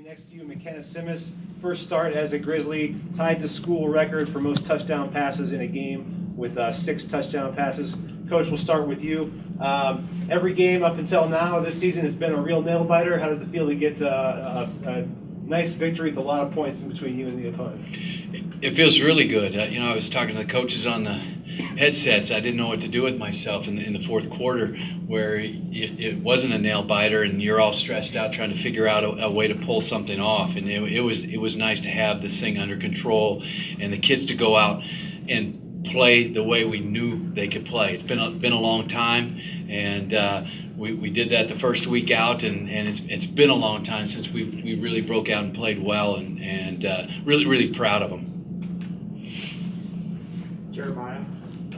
Sitting next to you, Makena Simis, first start as a Grizzly, tied the school record for most touchdown passes in a game with 6 touchdown passes. Coach, we'll start with you. Every game up until now this season has been a real nail-biter. How does it feel to get a nice victory with a lot of points in between you and the opponent? It feels really good. I was talking to the coaches on the headsets. I didn't know what to do with myself in the fourth quarter, where it wasn't a nail biter, and you're all stressed out trying to figure out a way to pull something off. And it was nice to have this thing under control, and the kids to go out and play the way we knew they could play. It's been a long time, and we did that the first week out, and it's been a long time since we really broke out and played well, and really proud of them. Jeremiah,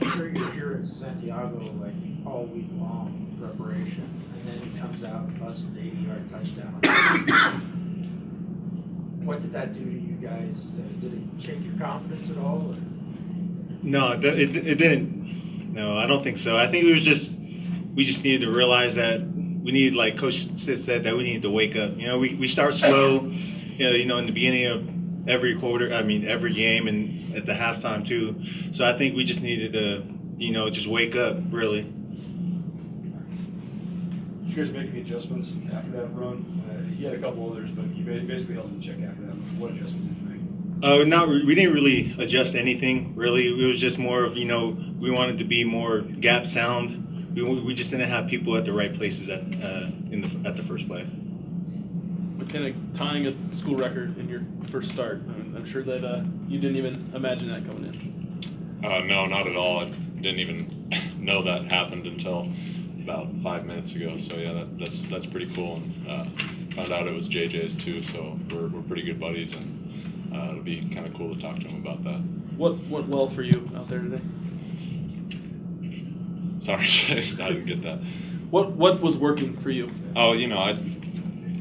I'm sure you're here in Santiago like all week long preparation, and then he comes out and busts an 80-yard touchdown. What did that do to you guys? Did it shake your confidence at all? Or? No, it didn't. No, I don't think so. I think we just needed to realize that we need, like Coach Stitt said, that we need to wake up. We start slow, in the beginning of every quarter, every game, and at the halftime too. So I think we just needed to, just wake up, really. Did you guys make any adjustments after that run? You had a couple others, but you basically held in check after that. What adjustments did you make? We didn't really adjust anything, really. It was just more of, we wanted to be more gap sound. We just didn't have people at the right places at the first play. Kind of tying a school record in your first start. I'm sure that you didn't even imagine that coming in. No, not at all. I didn't even know that happened until about 5 minutes ago. So yeah, that's pretty cool. And found out it was JJ's too. So we're pretty good buddies, and it'll be kind of cool to talk to him about that. What went well for you out there today? Sorry, I didn't get that. What was working for you? Oh,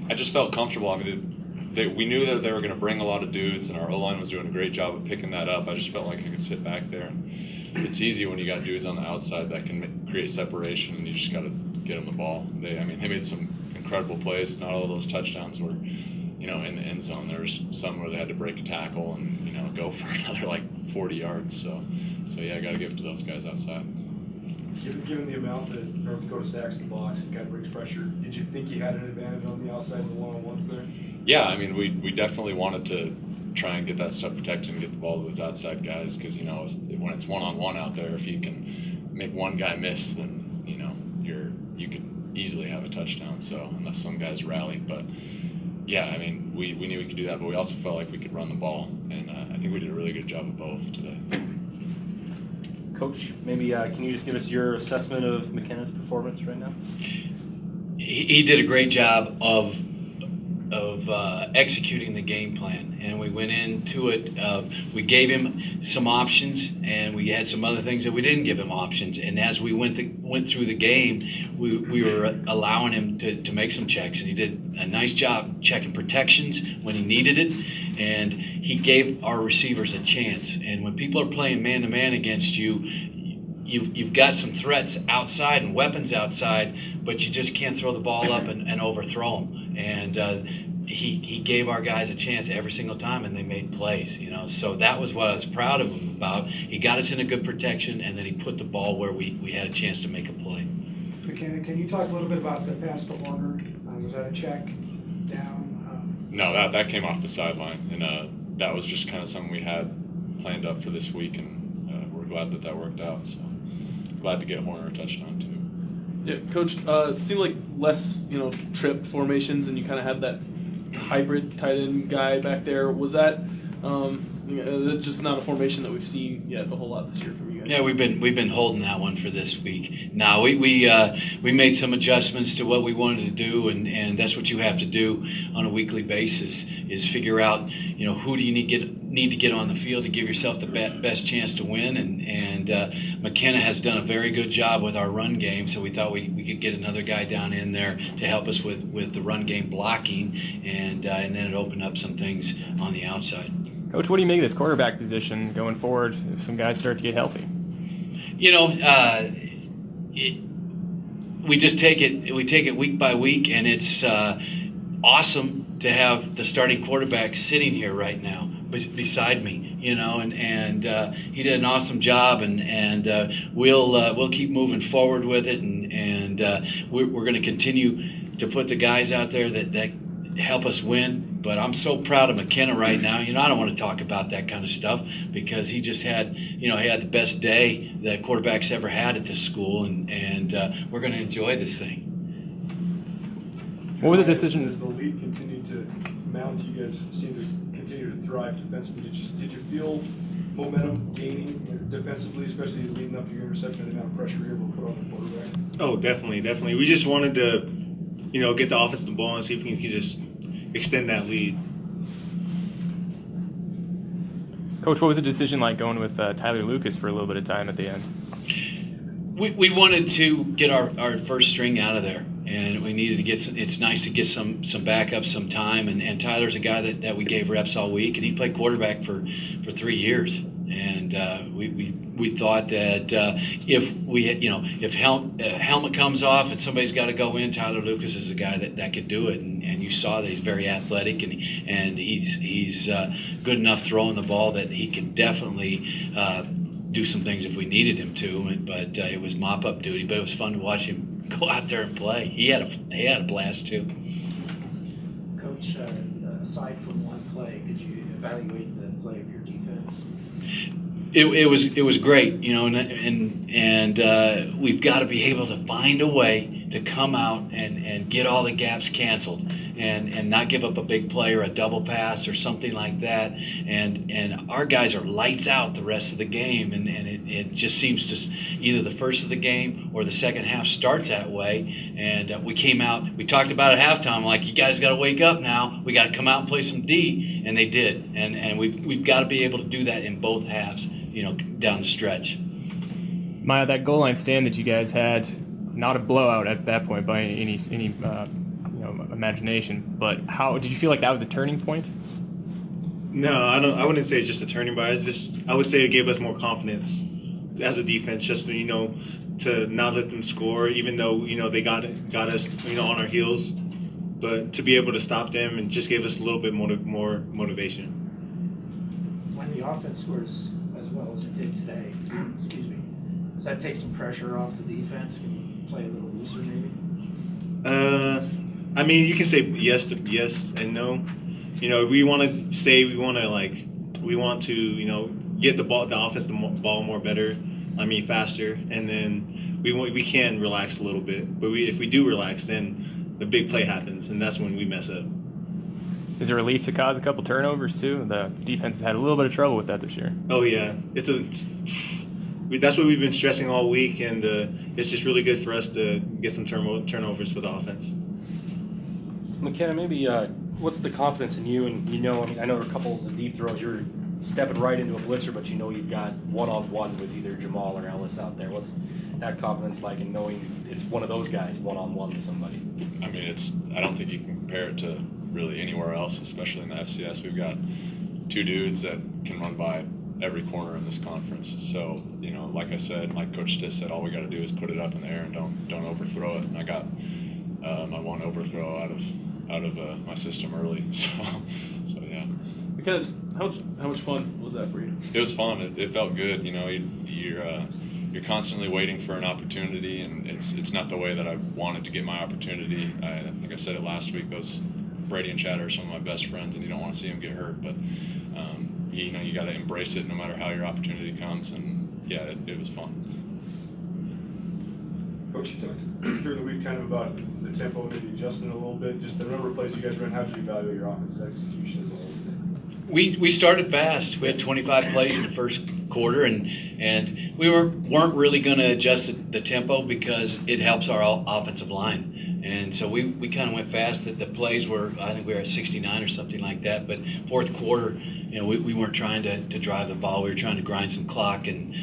I just felt comfortable. We knew that they were going to bring a lot of dudes, and our O-line was doing a great job of picking that up. I just felt like I could sit back there. And it's easy when you got dudes on the outside that can create separation, and you just got to get them the ball. They made some incredible plays. Not all of those touchdowns were, in the end zone. There was some where they had to break a tackle and, go for another 40 yards. So yeah, I got to give it to those guys outside. Given the amount that North Dakota stacks the box and kind of brings pressure, did you think you had an advantage on the outside in the one-on-ones there? Yeah, we definitely wanted to try and get that stuff protected and get the ball to those outside guys, because when it's one-on-one out there, if you can make one guy miss, then you could easily have a touchdown. So unless some guys rally, but yeah, we knew we could do that, but we also felt like we could run the ball, and I think we did a really good job of both today. Coach, maybe can you just give us your assessment of Makena's performance right now? He did a great job of executing the game plan, and we went into it. We gave him some options, and we had some other things that we didn't give him options. And as we went through the game, we were allowing him to make some checks, and he did a nice job checking protections when he needed it, and he gave our receivers a chance. And when people are playing man-to-man against you, you've got some threats outside and weapons outside, but you just can't throw the ball up and overthrow them. And he gave our guys a chance every single time, and they made plays. So that was what I was proud of him about. He got us in a good protection, and then he put the ball where we had a chance to make a play. Makena, can you talk a little bit about the pass to Warner? Was that a check down? No, that came off the sideline, and that was just kind of something we had planned up for this week, and we're glad that worked out. So glad to get Horner a touchdown too. Yeah, Coach. It seemed like less, trip formations, and you kind of had that hybrid tight end guy back there. Was that just not a formation that we've seen yet a whole lot this year from you guys? Yeah, we've been holding that one for this week. Now we made some adjustments to what we wanted to do, and that's what you have to do on a weekly basis, is figure out who do you need to get on the field to give yourself the best chance to win. And Makena has done a very good job with our run game, so we thought we could get another guy down in there to help us with the run game blocking, and then it opened up some things on the outside. Coach, what do you make of this quarterback position going forward if some guys start to get healthy? We just take it week by week, and it's awesome to have the starting quarterback sitting here right now beside me, you know, and he did an awesome job, and we'll keep moving forward with it, and we're going to continue to put the guys out there that help us win. But I'm so proud of Makena right now. You know, I don't want to talk about that kind of stuff because he just had, you know, he had the best day that quarterback's ever had at this school, and we're going to enjoy this thing. What was the decision? As the lead continued to mount, you guys seemed to continue to thrive defensively. Did you feel momentum gaining defensively, especially leading up to your interception and the amount of pressure you were able to put on the quarterback? Oh, definitely. We just wanted to, you know, get the offense the ball and see if we can just extend that lead. Coach, what was the decision like going with Tyler Lucas for a little bit of time at the end? We wanted to get our first string out of there, and we needed to get some. It's nice to get some backup, some time, and Tyler's a guy that we gave reps all week, and he played quarterback for 3 years, and we thought that if we had, you know, if helmet comes off and somebody's got to go in, Tyler Lucas is a guy that could do it, and you saw that he's very athletic, and he's good enough throwing the ball that he could definitely do some things if we needed him to, but it was mop-up duty. But it was fun to watch him go out there and play. He had a blast too. Coach, aside from one play, could you evaluate the play of your defense? It was great, you know, and we've got to be able to find a way to come out and get all the gaps canceled and not give up a big play or a double pass or something like that. And our guys are lights out the rest of the game, and it just seems to either the first of the game or the second half starts that way. And we came out, we talked about at halftime, like, you guys got to wake up now. We got to come out and play some D, and they did. And we've got to be able to do that in both halves, you know, down the stretch. Maya, that goal line stand that you guys had, not a blowout at that point by any imagination, but how did you feel like that was a turning point? No, I wouldn't say it's just a turning point. I would say it gave us more confidence as a defense, just to, you know, to not let them score, even though, you know, they got us, you know, on our heels, but to be able to stop them and just gave us a little bit more motivation. When the offense scores as well as it did today, excuse me, does that take some pressure off the defense? Can you play a little looser maybe? I mean, you can say yes and no. You know, we want to, you know, get the offense the ball more better. I mean, faster, and then we can relax a little bit. But if we do relax, then the big play happens, and that's when we mess up. Is it a relief to cause a couple turnovers too? The defense has had a little bit of trouble with that this year. Oh yeah, that's what we've been stressing all week, and it's just really good for us to get some turnovers for the offense. Makena, maybe what's the confidence in you? And, you know, I mean, I know a couple of the deep throws, you're stepping right into a blitzer, but you know you've got one-on-one with either Jamal or Ellis out there. What's that confidence like in knowing it's one of those guys one-on-one with somebody? I mean, I don't think you can compare it to really anywhere else, especially in the FCS. We've got two dudes that can run by every corner in this conference. So, you know, like I said, like Coach Stitt said, all we got to do is put it up in the air and don't overthrow it. And I got my one overthrow out of my system early. So yeah. Because how much fun was that for you? It was fun. It felt good. You know, you're constantly waiting for an opportunity, and it's not the way that I wanted to get my opportunity. I think I said it last week. Those Brady and Chad are some of my best friends, and you don't want to see them get hurt. But you know, you got to embrace it no matter how your opportunity comes. And yeah, it was fun. Coach, you talked during the week kind of about the tempo, maybe adjusting a little bit. Just the number of plays you guys ran. How did you evaluate your offensive execution as a whole? We started fast. We had 25 plays in the first quarter, and we weren't really going to adjust the tempo because it helps our offensive line. And so we kind of went fast. That the plays were, I think we were at 69 or something like that. But fourth quarter, you know, we weren't trying to drive the ball. We were trying to grind some clock and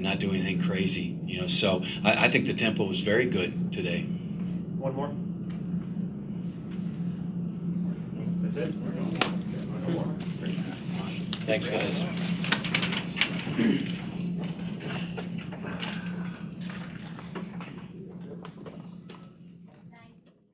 not do anything crazy. You know, so I think the tempo was very good today. One more. That's it. Thanks, guys.